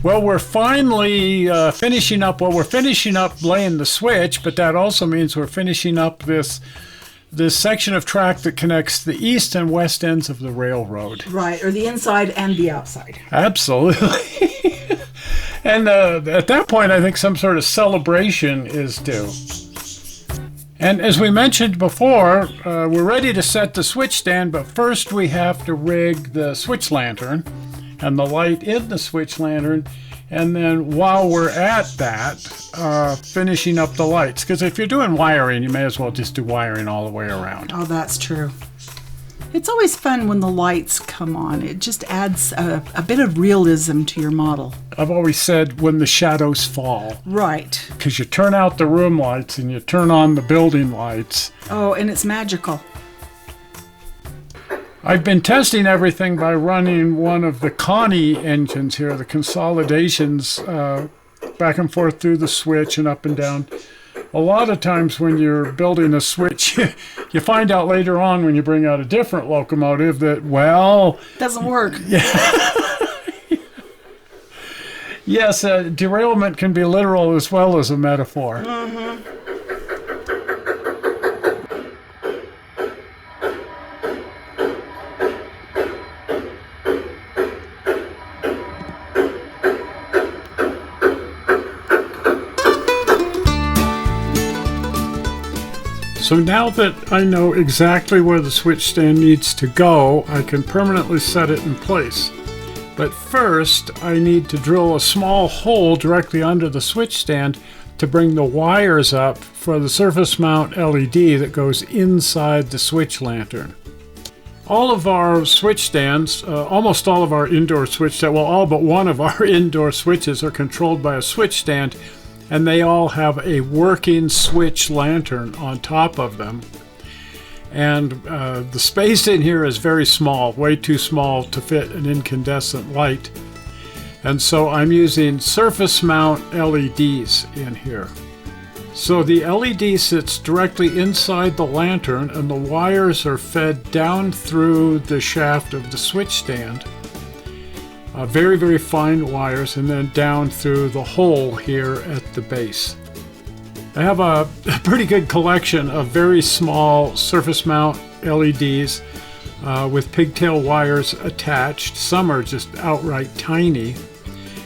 Well, we're finally finishing up. Well, we're finishing up laying the switch, but that also means we're finishing up this section of track that connects the east and west ends of the railroad. Right, or the inside and the outside. Absolutely. And at that point, I think some sort of celebration is due. And as we mentioned before, we're ready to set the switch stand, but first we have to rig the switch lantern and the light in the switch lantern. And then while we're at that, finishing up the lights. Because if you're doing wiring, you may as well just do wiring all the way around. Oh, that's true. It's always fun when the lights come on. It just adds a bit of realism to your model. I've always said when the shadows fall. Right. Because you turn out the room lights and you turn on the building lights. Oh, and it's magical. I've been testing everything by running one of the Connie engines here, the consolidations back and forth through the switch and up and down. A lot of times when you're building a switch, you find out later on when you bring out a different locomotive that, well... doesn't work. Yes, derailment can be literal as well as a metaphor. Mm-hmm. So now that I know exactly where the switch stand needs to go, I can permanently set it in place. But first, I need to drill a small hole directly under the switch stand to bring the wires up for the surface mount LED that goes inside the switch lantern. All of our switch stands, almost all of our indoor switch stands, well, all but one of our indoor switches are controlled by a switch stand, and they all have a working switch lantern on top of them. And the space in here is very small, way too small to fit an incandescent light. And so I'm using surface mount LEDs in here. So the LED sits directly inside the lantern, and the wires are fed down through the shaft of the switch stand. Very, very fine wires, and then down through the hole here at the base. I have a pretty good collection of very small surface mount LEDs with pigtail wires attached. Some are just outright tiny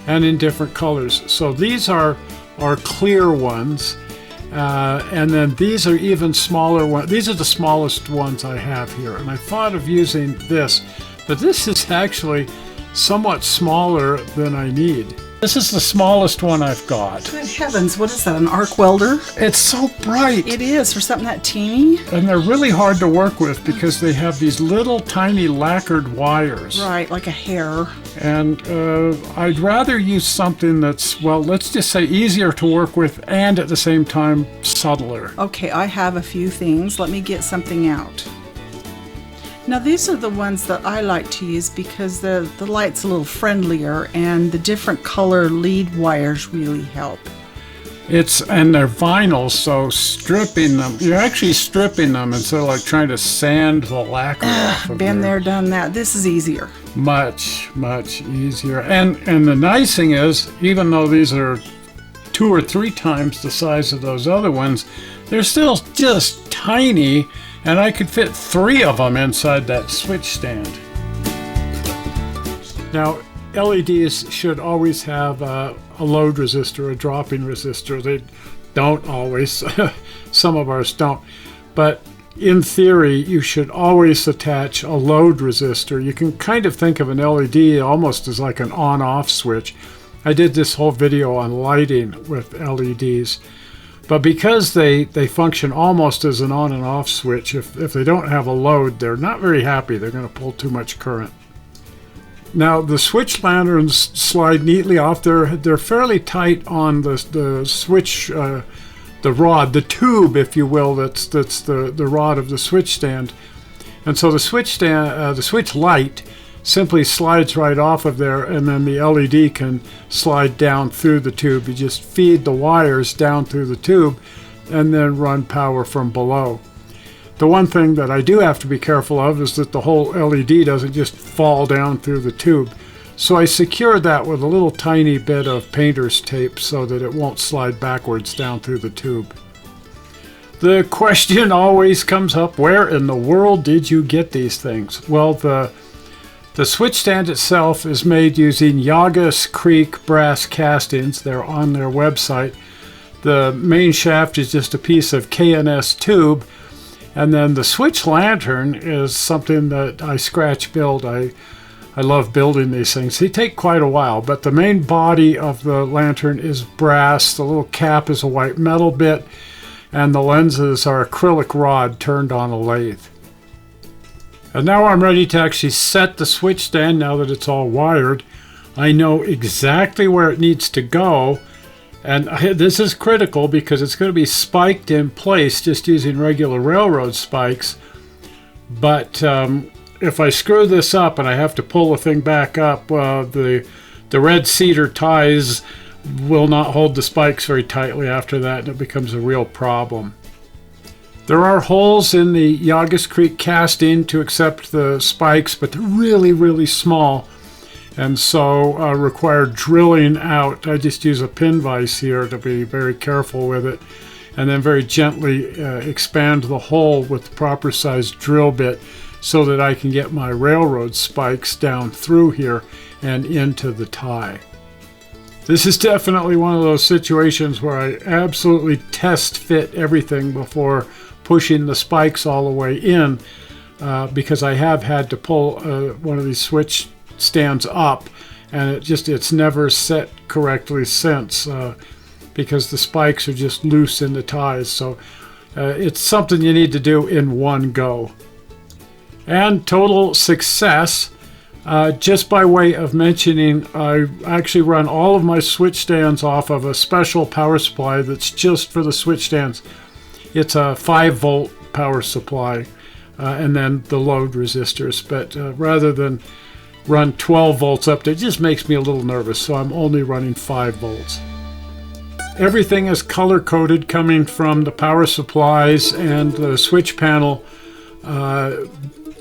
and in different colors. So these are clear ones, and then these are even smaller ones. These are the smallest ones I have here, and I thought of using this, but this is actually somewhat smaller than I need. This is the smallest one I've got. Good heavens, what is that, an arc welder? It's so bright. It is, for something that teeny. And they're really hard to work with because they have these little tiny lacquered wires. Right, like a hair. And I'd rather use something that's, well, let's just say easier to work with and at the same time subtler. Okay, I have a few things. Let me get something out. Now these are the ones that I like to use because the light's a little friendlier and the different color lead wires really help. And they're vinyl, so stripping them, you're actually stripping them instead of like trying to sand the lacquer off of Been there, done that. This is easier. Much, much easier. And the nice thing is, even though these are 2 or 3 times the size of those other ones, they're still just tiny. And I could fit 3 of them inside that switch stand. Now, LEDs should always have a load resistor, a dropping resistor. They don't always. Some of ours don't. But in theory, you should always attach a load resistor. You can kind of think of an LED almost as like an on-off switch. I did this whole video on lighting with LEDs. But because they function almost as an on and off switch, if they don't have a load, they're not very happy. They're going to pull too much current. Now, the switch lanterns slide neatly off. They're fairly tight on the switch, the rod, the tube, if you will, that's the rod of the switch stand. And so the switch light simply slides right off of there, and then the LED can slide down through the tube. You just feed the wires down through the tube and then run power from below. The one thing that I do have to be careful of is that the whole LED doesn't just fall down through the tube. So I secured that with a little tiny bit of painter's tape so that it won't slide backwards down through the tube. The question always comes up, where in the world did you get these things? Well, the switch stand itself is made using Yagas Creek brass castings. They're on their website. The main shaft is just a piece of K&S tube, and then the switch lantern is something that I scratch build. I love building these things. They take quite a while, but the main body of the lantern is brass. The little cap is a white metal bit, and the lenses are acrylic rod turned on a lathe. And now I'm ready to actually set the switch stand. Now that it's all wired, I know exactly where it needs to go. And this is critical because it's going to be spiked in place just using regular railroad spikes. But if I screw this up and I have to pull the thing back up, the red cedar ties will not hold the spikes very tightly after that, and it becomes a real problem. There are holes in the Yagas Creek casting to accept the spikes, but they're really, really small, and so require drilling out. I just use a pin vise here to be very careful with it, and then very gently expand the hole with the proper sized drill bit so that I can get my railroad spikes down through here and into the tie. This is definitely one of those situations where I absolutely test fit everything before pushing the spikes all the way in, because I have had to pull one of these switch stands up, and it's never set correctly since, because the spikes are just loose in the ties. So it's something you need to do in one go. And total success. Just by way of mentioning, I actually run all of my switch stands off of a special power supply that's just for the switch stands. It's a 5-volt power supply, and then the load resistors. But rather than run 12 volts up, it just makes me a little nervous, so I'm only running 5 volts. Everything is color-coded coming from the power supplies and the switch panel.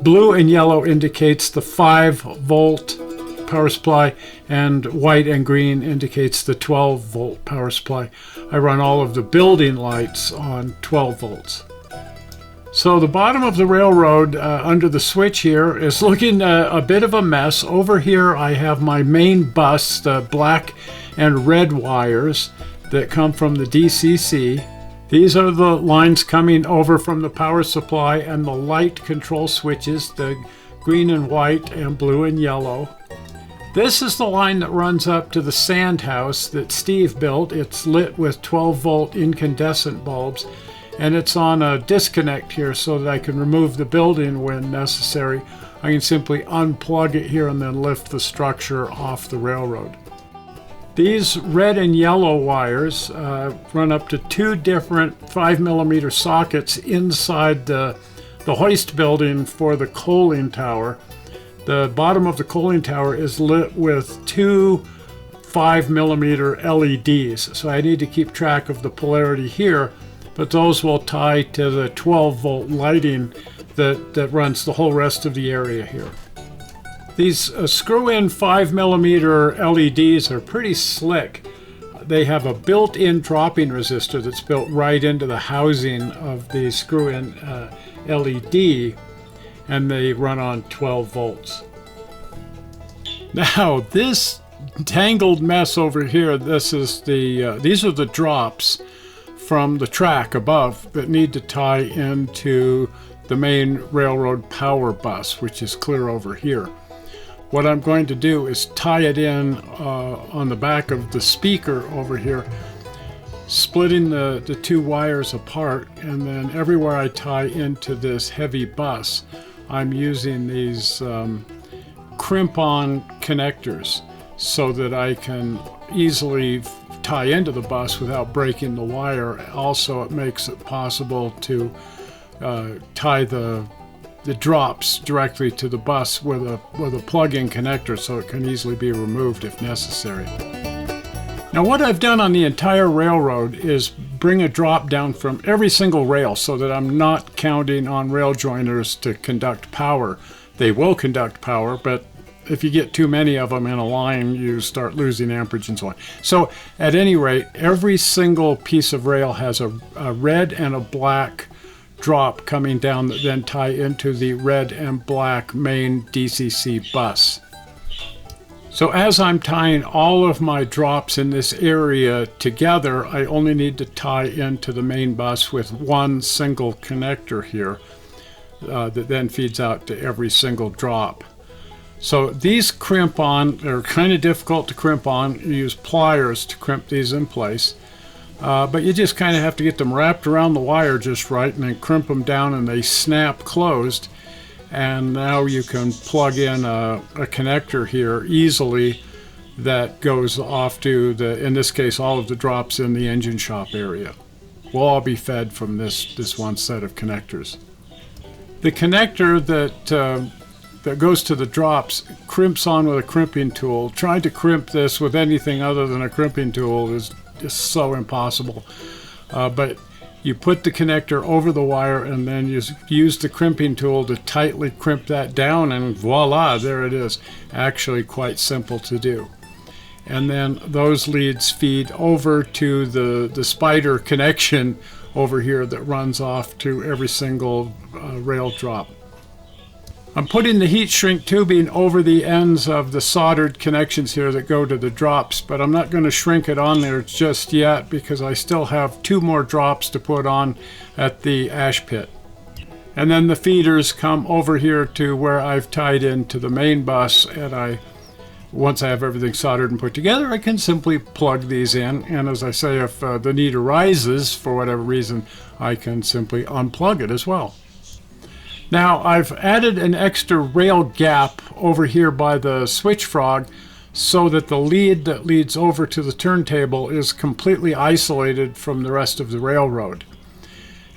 Blue and yellow indicates the 5-volt power supply, and white and green indicates the 12-volt power supply. I run all of the building lights on 12 volts. So the bottom of the railroad under the switch here is looking a bit of a mess. Over here I have my main bus, the black and red wires that come from the DCC. These are the lines coming over from the power supply and the light control switches, the green and white and blue and yellow. This is the line that runs up to the sand house that Steve built. It's lit with 12-volt incandescent bulbs, and it's on a disconnect here so that I can remove the building when necessary. I can simply unplug it here and then lift the structure off the railroad. These red and yellow wires run up to 2 different 5mm sockets inside the hoist building for the coaling tower. The bottom of the coaling tower is lit with 2 5mm LEDs, so I need to keep track of the polarity here, but those will tie to the 12-volt lighting that runs the whole rest of the area here. These screw-in 5mm LEDs are pretty slick. They have a built-in dropping resistor that's built right into the housing of the screw-in LED, and they run on 12 volts. Now, this tangled mess over here, these are the drops from the track above that need to tie into the main railroad power bus, which is clear over here. What I'm going to do is tie it in on the back of the speaker over here, splitting the 2 wires apart, and then everywhere I tie into this heavy bus, I'm using these crimp-on connectors so that I can easily tie into the bus without breaking the wire. Also, it makes it possible to tie the drops directly to the bus with a plug-in connector so it can easily be removed if necessary. Now what I've done on the entire railroad is bring a drop down from every single rail so that I'm not counting on rail joiners to conduct power. They will conduct power, but if you get too many of them in a line, you start losing amperage and so on. So at any rate, every single piece of rail has a red and a black drop coming down that then tie into the red and black main DCC bus. So as I'm tying all of my drops in this area together, I only need to tie into the main bus with one single connector here that then feeds out to every single drop. So these crimp on, they're kind of difficult to crimp on. You use pliers to crimp these in place. But you just kind of have to get them wrapped around the wire just right and then crimp them down and they snap closed. And now you can plug in a connector here easily that goes off to in this case, all of the drops in the engine shop area will all be fed from this one set of connectors. The connector that goes to the drops crimps on with a crimping tool. Trying to crimp this with anything other than a crimping tool is just so impossible. But you put the connector over the wire and then you use the crimping tool to tightly crimp that down, and voila, there it is. Actually quite simple to do. And then those leads feed over to the spider connection over here that runs off to every single rail drop. I'm putting the heat shrink tubing over the ends of the soldered connections here that go to the drops, but I'm not going to shrink it on there just yet because I still have 2 more drops to put on at the ash pit. And then the feeders come over here to where I've tied into the main bus, and once I have everything soldered and put together, I can simply plug these in. And as I say, if the need arises for whatever reason, I can simply unplug it as well. Now I've added an extra rail gap over here by the switch frog so that the lead that leads over to the turntable is completely isolated from the rest of the railroad.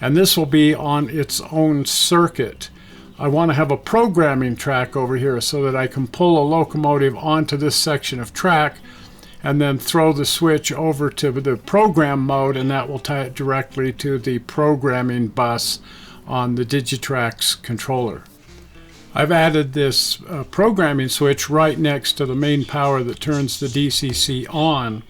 And this will be on its own circuit. I want to have a programming track over here so that I can pull a locomotive onto this section of track and then throw the switch over to the program mode, and that will tie it directly to the programming bus on the Digitrax controller. I've added this programming switch right next to the main power that turns the DCC on,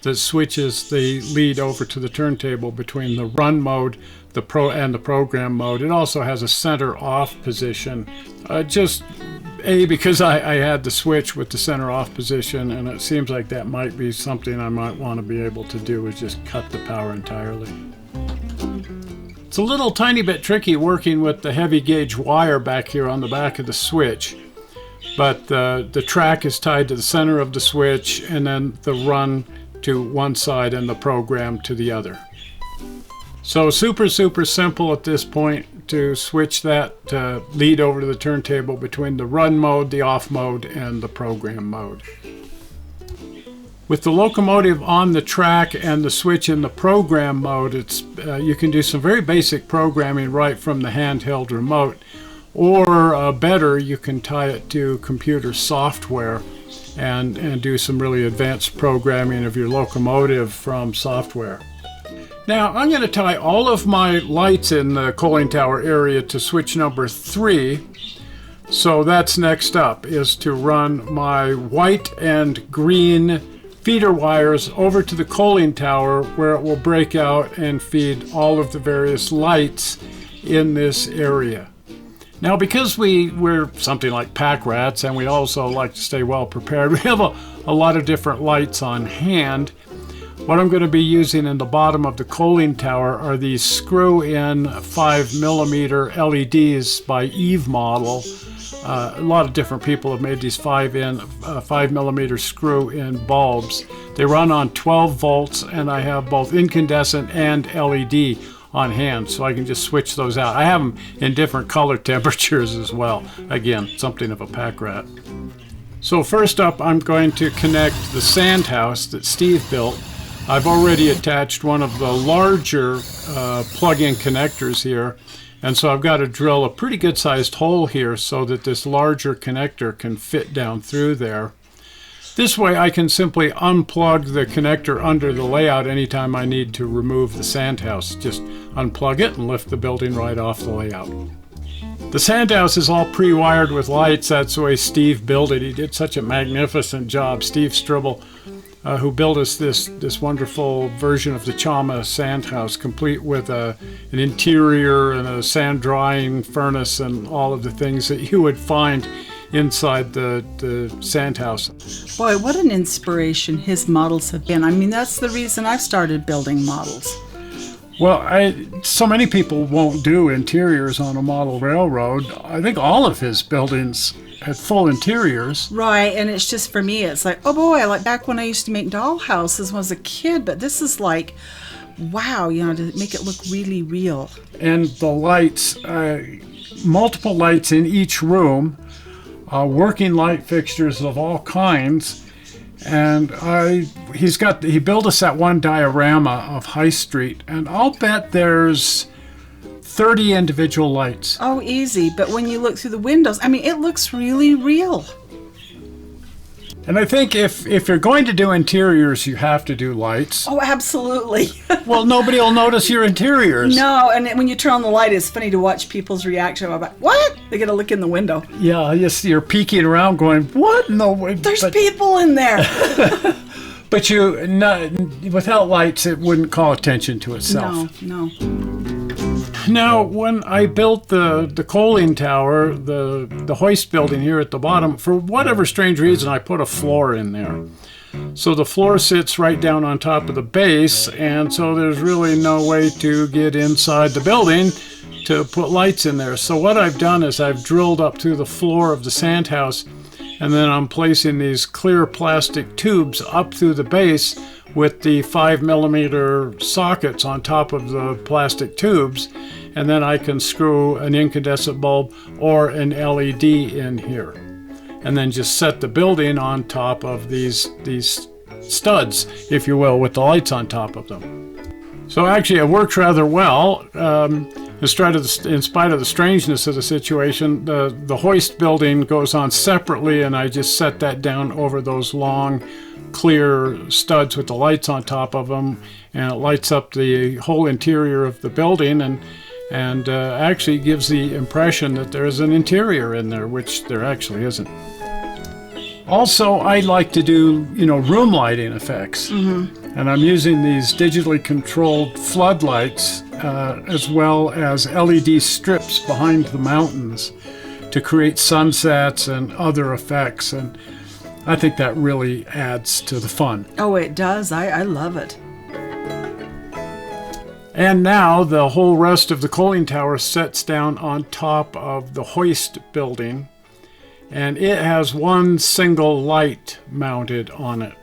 that switches the lead over to the turntable between the run mode and the program mode. It also has a center off position, because I had the switch with the center off position, and it seems like that might be something I might want to be able to do, is just cut the power entirely. It's a little tiny bit tricky working with the heavy gauge wire back here on the back of the switch, but the track is tied to the center of the switch and then the run to one side and the program to the other. So super simple at this point to switch that lead over to the turntable between the run mode, the off mode, and the program mode. With the locomotive on the track and the switch in the program mode, you can do some very basic programming right from the handheld remote, or better, you can tie it to computer software and do some really advanced programming of your locomotive from software. Now I'm going to tie all of my lights in the coaling tower area to switch number 3. So that's next up, is to run my white and green feeder wires over to the coaling tower, where it will break out and feed all of the various lights in this area. Now, because we're something like pack rats and we also like to stay well prepared, we have a lot of different lights on hand. What I'm going to be using in the bottom of the coaling tower are these screw-in 5mm LEDs by Eve Model. A lot of different people have made these 5mm screw-in bulbs. They run on 12 volts, and I have both incandescent and LED on hand, so I can just switch those out. I have them in different color temperatures as well. Again, something of a pack rat. So first up, I'm going to connect the sand house that Steve built. I've already attached one of the larger plug-in connectors here, and so I've got to drill a pretty good sized hole here so that this larger connector can fit down through there. This way I can simply unplug the connector under the layout anytime I need to remove the sand house. Just unplug it and lift the building right off the layout. The sandhouse is all pre-wired with lights. That's the way Steve built it. He did such a magnificent job. Steve Stribble, who built us this wonderful version of the Chama sandhouse, complete with an interior and a sand drying furnace and all of the things that you would find inside the sandhouse. Boy, what an inspiration his models have been. I mean, that's the reason I've started building models. Well, so many people won't do interiors on a model railroad. I think all of his buildings had full interiors. Right, and it's just, for me, it's like, oh boy, like back when I used to make doll houses when I was a kid, but this is like, wow, you know, to make it look really real. And the lights, multiple lights in each room, working light fixtures of all kinds. And he built us that one diorama of High Street, and I'll bet there's 30 individual lights. Oh, easy. But when you look through the windows, I mean, it looks really real. And I think if you're going to do interiors, you have to do lights. Oh, absolutely. Well, nobody will notice your interiors. No, and when you turn on the light, it's funny to watch people's reaction about, what? They get a look in the window. Yeah, you're peeking around going, what? No, there's people in there. But without lights, it wouldn't call attention to itself. No. Now, when I built the coaling tower, the hoist building here at the bottom, for whatever strange reason, I put a floor in there. So the floor sits right down on top of the base, and so there's really no way to get inside the building to put lights in there. So what I've done is I've drilled up through the floor of the sandhouse, and then I'm placing these clear plastic tubes up through the base with the 5mm sockets on top of the plastic tubes, and then I can screw an incandescent bulb or an LED in here, and then just set the building on top of these studs, if you will, with the lights on top of them. So actually it works rather well. In spite of the strangeness of the situation, the hoist building goes on separately, and I just set that down over those long clear studs with the lights on top of them, and it lights up the whole interior of the building, and actually gives the impression that there's an interior in there, which there actually isn't. Also, I like to do, room lighting effects. Mm-hmm. And I'm using these digitally controlled floodlights as well as LED strips behind the mountains to create sunsets and other effects. And I think that really adds to the fun. Oh, it does. I love it. And now the whole rest of the coaling tower sets down on top of the hoist building, and it has one single light mounted on it.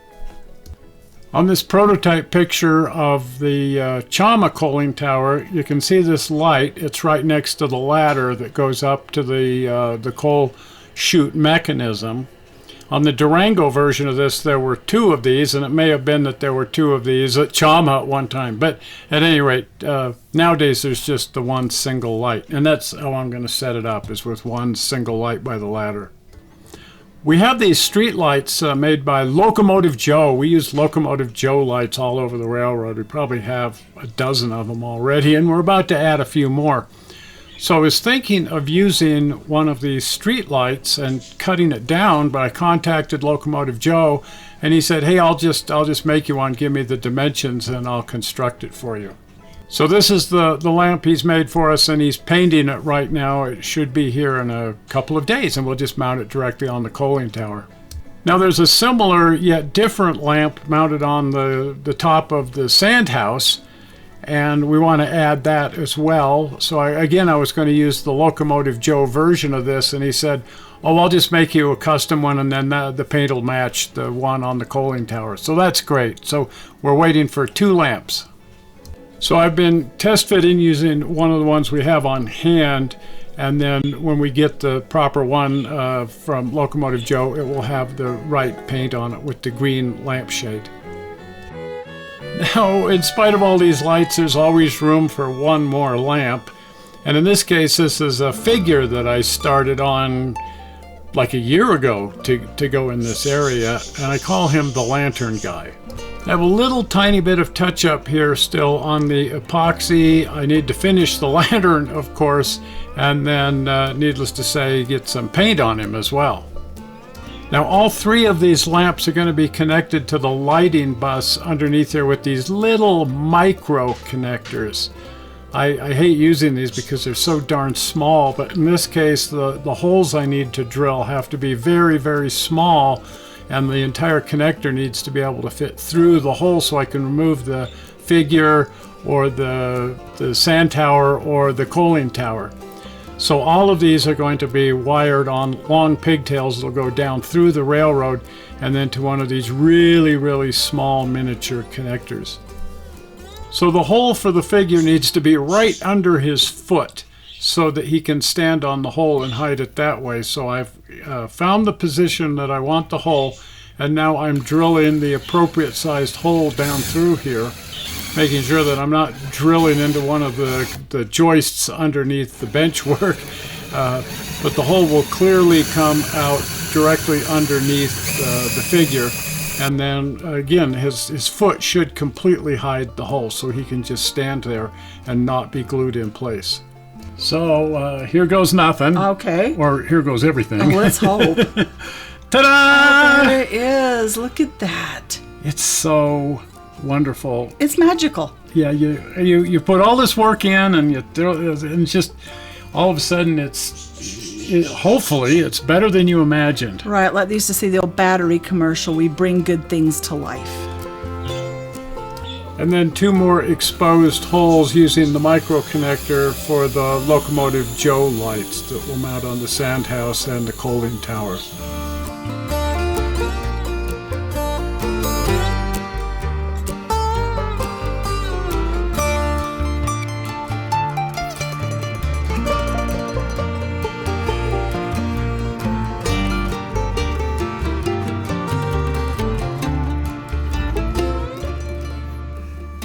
On this prototype picture of the Chama coaling tower, you can see this light. It's right next to the ladder that goes up to the coal chute mechanism. On the Durango version of this, there were two of these, and it may have been that there were two of these at Chama at one time. But at any rate, nowadays there's just the one single light, and that's how I'm going to set it up, is with one single light by the ladder. We have these street lights made by Locomotive Joe. We use Locomotive Joe lights all over the railroad. We probably have a dozen of them already, and we're about to add a few more. So I was thinking of using one of these street lights and cutting it down, but I contacted Locomotive Joe, and he said, hey, I'll just make you one, give me the dimensions, and I'll construct it for you. So this is the lamp he's made for us, and he's painting it right now. It should be here in a couple of days, and we'll just mount it directly on the coaling tower. Now there's a similar yet different lamp mounted on the top of the sandhouse, and we want to add that as well. So I was going to use the Locomotive Joe version of this, and he said, oh, I'll just make you a custom one, and then the paint will match the one on the coaling tower. So that's great. So we're waiting for two lamps. So I've been test fitting using one of the ones we have on hand, and then when we get the proper one from Locomotive Joe, it will have the right paint on it with the green lampshade. Now, in spite of all these lights, there's always room for one more lamp. And in this case, this is a figure that I started on like a year ago to go in this area, and I call him the Lantern Guy. I have a little tiny bit of touch up here still on the epoxy. I need to finish the lantern, of course, and then needless to say, get some paint on him as well. Now all three of these lamps are going to be connected to the lighting bus underneath here with these little micro connectors. I hate using these because they're so darn small, but in this case the holes I need to drill have to be very, very small, and the entire connector needs to be able to fit through the hole so I can remove the figure or the sand tower or the coaling tower. So all of these are going to be wired on long pigtails that'll go down through the railroad and then to one of these really, really small miniature connectors. So the hole for the figure needs to be right under his foot so that he can stand on the hole and hide it that way. So I've found the position that I want the hole, and now I'm drilling the appropriate sized hole down through here, making sure that I'm not drilling into one of the joists underneath the bench work, but the hole will clearly come out directly underneath the figure, and then again his foot should completely hide the hole so he can just stand there and not be glued in place. So here goes nothing. Okay. Or here goes everything. Oh, let's hope. Ta-da! Oh, there it is. Look at that. It's so wonderful. It's magical. Yeah, you put all this work in, and you throw, and just all of a sudden hopefully it's better than you imagined. Right, like they used to say the old battery commercial, we bring good things to life. And then two more exposed holes using the micro connector for the Locomotive Joe lights that will mount on the sand house and the coaling tower.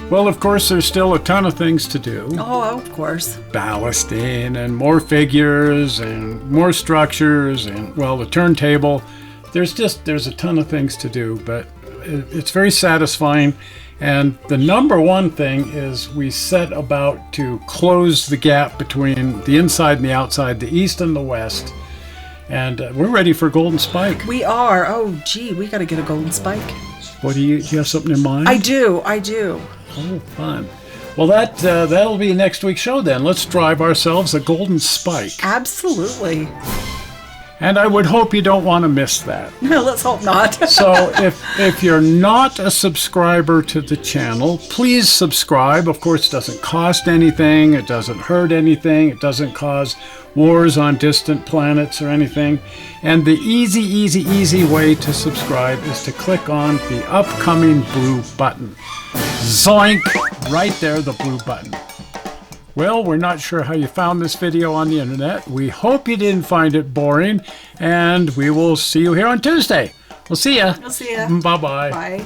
Well, of course, there's still a ton of things to do. Oh, of course. Ballasting and more figures and more structures and, well, the turntable. There's a ton of things to do, but it's very satisfying. And the number one thing is we set about to close the gap between the inside and the outside, the east and the west. And we're ready for Golden Spike. We are. Oh, gee, we got to get a golden spike. What do you have something in mind? I do. Oh, fun. Well, that'll be next week's show then. Let's drive ourselves a Golden Spike. Absolutely. And I would hope you don't want to miss that. No, let's hope not. So if you're not a subscriber to the channel, please subscribe. Of course, it doesn't cost anything. It doesn't hurt anything. It doesn't cause wars on distant planets or anything. And the easy way to subscribe is to click on the upcoming blue button. Zoink! Right there, the blue button. Well, we're not sure how you found this video on the internet. We hope you didn't find it boring, and we will see you here on Tuesday. We'll see ya. We'll see ya. Bye-bye. Bye.